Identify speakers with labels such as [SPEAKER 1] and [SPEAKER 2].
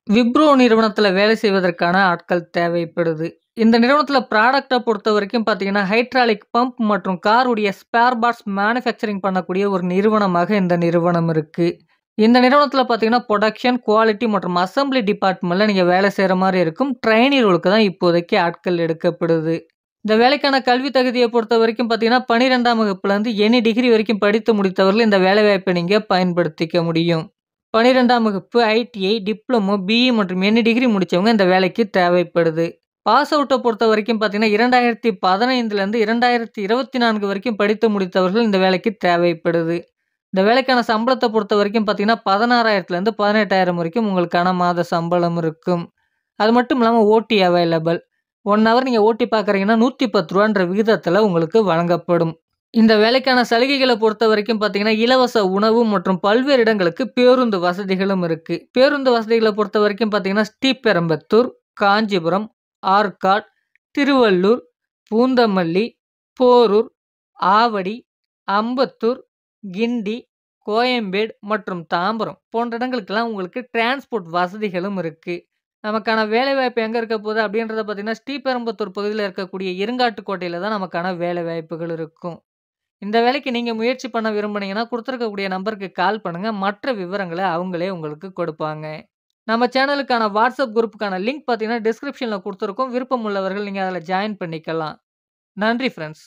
[SPEAKER 1] விப்ரோ நிறுவனத்தில வேலை செய்வதற்கான ஆட்கள் தேவைப்படுது. இந்த நிறுவனத்தில ப்ராடக்ட்ட பொறுத்தவரைக்கும் பார்த்தீங்கன்னா, ஹைட்ராலிக் பம்ப் மற்றும் காருடைய ஸ்பேர் பார்ட்ஸ் மேனுஃபேக்சரிங் பண்ணக்கூடிய ஒரு நிறுவனமாக இந்த நிறுவனம் இருக்கு. இந்த நிறுவனத்தில பார்த்தீங்கன்னா, புரொடக்ஷன், குவாலிட்டி மற்றும் அசெம்பிளி டிபார்ட்மெண்ட்ல நீங்க வேலை செய்ற மாரி இருக்கும். ட்ரெய்னி ரோலுக்கு தான் இப்போதைக்கு ஆட்கள் எடுக்கப்படுது. இந்த வேலைக்கான கல்வி தகுதிய பொறுத்தவரைக்கும் பார்த்தீங்கன்னா, 12ஆம் வகுப்புலேருந்து எனி டிகிரி வரைக்கும் படித்து முடித்தவர்கள் இந்த வேலைவாய்ப்பை நீங்க பயன்படுத்திக்க முடியும். 12ஆம் வகுப்பு, ஐடிஐ, டிப்ளமோ, பிஇ மற்றும் எனி டிகிரி முடிச்சவங்க இந்த வேலைக்கு தேவைப்படுது. பாஸ் அவுட்ட பொறுத்தவரைக்கும் பார்த்தீங்கன்னா, 2015லேருந்து 2024 வரைக்கும் படித்து முடித்தவர்கள் இந்த வேலைக்கு தேவைப்படுது. இந்த வேலைக்கான சம்பளத்த பொறுத்தவரைக்கும் பார்த்தீங்கன்னா, 16,000லேருந்து 18,000 வரைக்கும் உங்களுக்கான மாத சம்பளம் இருக்கும். அது மட்டும் இல்லாம ஓடி அவைலபிள். 1 ஹவர் நீங்க ஓடி பார்க்குறீங்கன்னா, ரூ. 110ன்ற விகிதத்தில உங்களுக்கு வழங்கப்படும். இந்த வேலைக்கான சலுகைகள பொறுத்தவரைக்கும் பார்த்தீங்கன்னா, இலவச உணவு மற்றும் பல்வேறு இடங்களுக்கு பேருந்து வசதிகளும் இருக்கு. பேருந்து வசதிகள பொறுத்தவரைக்கும் பார்த்தீங்கன்னா, ஸ்ரீபெரும்புத்தூர், காஞ்சிபுரம், ஆற்காடு, திருவள்ளூர், பூந்தமல்லி, போரூர், ஆவடி, அம்பத்தூர், கிண்டி, கோயம்பேடு மற்றும் தாம்பரம் போன்ற இடங்களுக்கெல்லாம் உங்களுக்கு டிரான்ஸ்போர்ட் வசதிகளும் இருக்கு. நமக்கான வேலைவாய்ப்பு எங்க இருக்க போகுது அப்படின்றத பார்த்தீங்கன்னா, ஸ்ரீபெரும்புத்தூர் பகுதியில இருக்கக்கூடிய இருங்காட்டுக்கோட்டையில தான் நமக்கான வேலைவாய்ப்புகள் இருக்கும். இந்த வேலைக்கு நீங்க முயற்சி பண்ண விரும்புனீங்கன்னா, குடுத்திருக்கக்கூடிய நம்பருக்கு கால் பண்ணுங்க. மற்ற விவரங்கள அவங்களே உங்களுக்கு கொடுப்பாங்க. நம்ம சேனலுக்கான வாட்ஸ்அப் குரூப்புக்கான லிங்க் பார்த்தீங்கன்னா, டிஸ்கிரிப்ஷன்ல குடுத்துருக்கோம். விருப்பம் உள்ளவர்கள் நீங்க அதில ஜாயின் பண்ணிக்கலாம். நன்றி ஃபிரெண்ட்ஸ்.